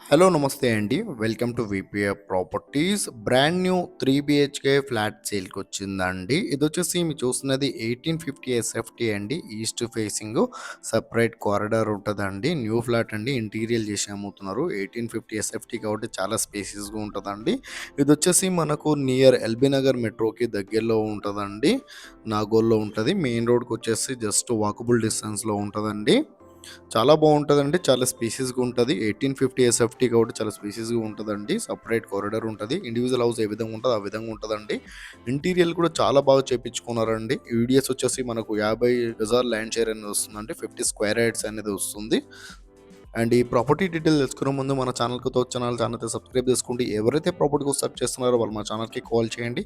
Hello నమస్తే అండి. Welcome to VPF properties. Brand new 3 BHK flat సేల్‌కి వచ్చిందండి. ఇదొచ్చేసి మీరు చూస్తున్నది 1850 ఎస్ఎఫ్టీ అండి. ఈస్ట్ ఫేసింగ్ సెపరేట్ కారిడార్ ఉంటదండి. న్యూ ఫ్లాట్ అండి. ఇంటీరియర్ చేసి అమ్ముతున్నారు. 1850 ఎస్ఎఫ్టీ కాబట్టి చాలా స్పేసియస్‌గా ఉంటదండి. ఇదొచ్చేసి మనకు నియర్ ఎల్బీ నగర్ మెట్రోకి దగ్గరలో ఉంటదండి. నాగోల్‌లో ఉంటది. మెయిన్ రోడ్‌కొచ్చేసి జస్ట్ వాకబుల్ డిస్టెన్స్‌లో ఉంటదండి. చాలా బావుంటదండి. చాలా స్పేసియస్‌గా ఉంటది. 1850 ఎస్ఎఫ్టీ కాబట్టి చాలా స్పేసియస్‌గా ఉంటదండి. సెపరేట్ కారిడార్ ఉంటది. ఇండివిడ్యువల్ హౌస్ ఏ విధంగా ఉంటదో ఆ విధంగా ఉంటదండి. ఇంటీరియర్ కూడా చాలా బాగా చేపించుకున్నారండి. యూడిఎస్ వచ్చేసి మనకు 50 గజాల ల్యాండ్ షేర్ అనేది వస్తుందండి. 50 స్క్వేర్ యార్డ్స్ అనేది వస్తుంది. అండ్ ఈ ప్రాపర్టీ డీటెయిల్ తెలుసుకునే ముందు మన ఛానల్‌కి ఛానల్ సబ్స్క్రైబ్ చేసుకోండి. ఎవరైతే ప్రాపర్టీ కోసం సెర్చ్ చేస్తున్నారో వాళ్ళు మా ఛానల్‌కి కాల్ చేయండి.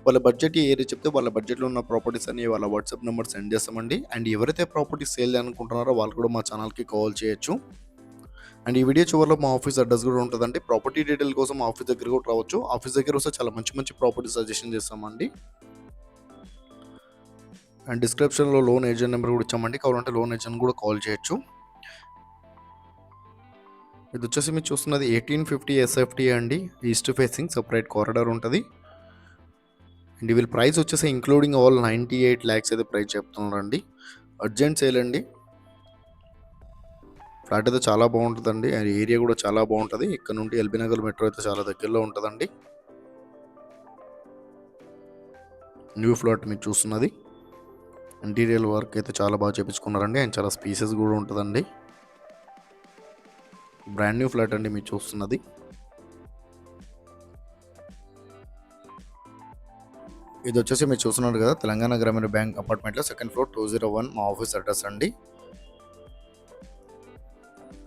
వాళ్ళ బడ్జెట్ ఏరియా చెప్తే వాళ్ళ బడ్జెట్‌లో ఉన్న ప్రాపర్టీస్ అన్ని వాళ్ళ వాట్సాప్ నంబర్ సెండ్ చేస్తామండి. అండ్ ఎవరైతే ప్రాపర్టీస్ సేల్ అనుకుంటున్నారో వాళ్ళు కూడా మా ఛానల్‌కి కాల్ చేయొచ్చు. అండ్ ఈ వీడియో చివరిలో మా ఆఫీస్ అడ్రస్ కూడా ఉంటదండి. ప్రాపర్టీ డీటెయిల్ కోసం మా ఆఫీస్ దగ్గర కూడా రావచ్చు. ఆఫీస్ దగ్గర వస్తే చాలా మంచి మంచి ప్రాపర్టీ సజెషన్ చేస్తామండి. అండ్ డిస్క్రిప్షన్‌లో లోన్ ఏజెంట్ నెంబర్ కూడా ఇచ్చామండి. కావాలంటే లోన్ ఏజెంట్ కూడా కాల్ చేయొచ్చు. ఇది వచ్చేసి మీరు చూస్తున్నది 1850 ఎస్ఎఫ్టీ అండి. ఈస్ట్ ఫేసింగ్ సెపరేట్ కారిడార్ ఉంటది. అండ్ వీళ్ళ ప్రైస్ వచ్చేసి ఇంక్లూడింగ్ ఆల్ 98 లాక్స్ అయితే ప్రైస్ చెప్తున్నారండి. అర్జెంట్ సేల్ అండి. ఫ్లాట్ అయితే చాలా బాగుంటుందండి. అండ్ ఏరియా కూడా చాలా బాగుంటుంది. ఇక్కడ నుండి ఎల్బీ నగర్ మెట్రో అయితే చాలా దగ్గరలో ఉంటుందండి. న్యూ ఫ్లాట్ మీరు చూస్తున్నది. ఇంటీరియర్ వర్క్ అయితే చాలా బాగా చేపించుకున్నారండి. అండ్ చాలా స్పేసెస్ కూడా ఉంటుందండి. బ్రాండ్ న్యూ ఫ్లాట్ అండి మీరు చూస్తున్నది. ఇది వచ్చేసి మీరు చూస్తున్నారు కదా, తెలంగాణ గ్రామీణ బ్యాంక్ అపార్ట్మెంట్లో సెకండ్ ఫ్లోర్ 201 మా ఆఫీస్ అడ్రస్ అండి.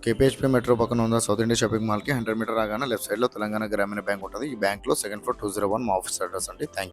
కేపీహెచ్పీ మెట్రో పక్కన ఉన్న సౌత్ ఇండియా షాపింగ్ మాల్కి 100 మీటర్ రాగానే లెఫ్ట్ సైడ్లో తెలంగాణ గ్రామీణ బ్యాంక్ ఉంటుంది. ఈ బ్యాంక్లో సెకండ్ ఫ్లోర్ 201 మా ఆఫీస్ అడ్రస్ అండి. Thank you.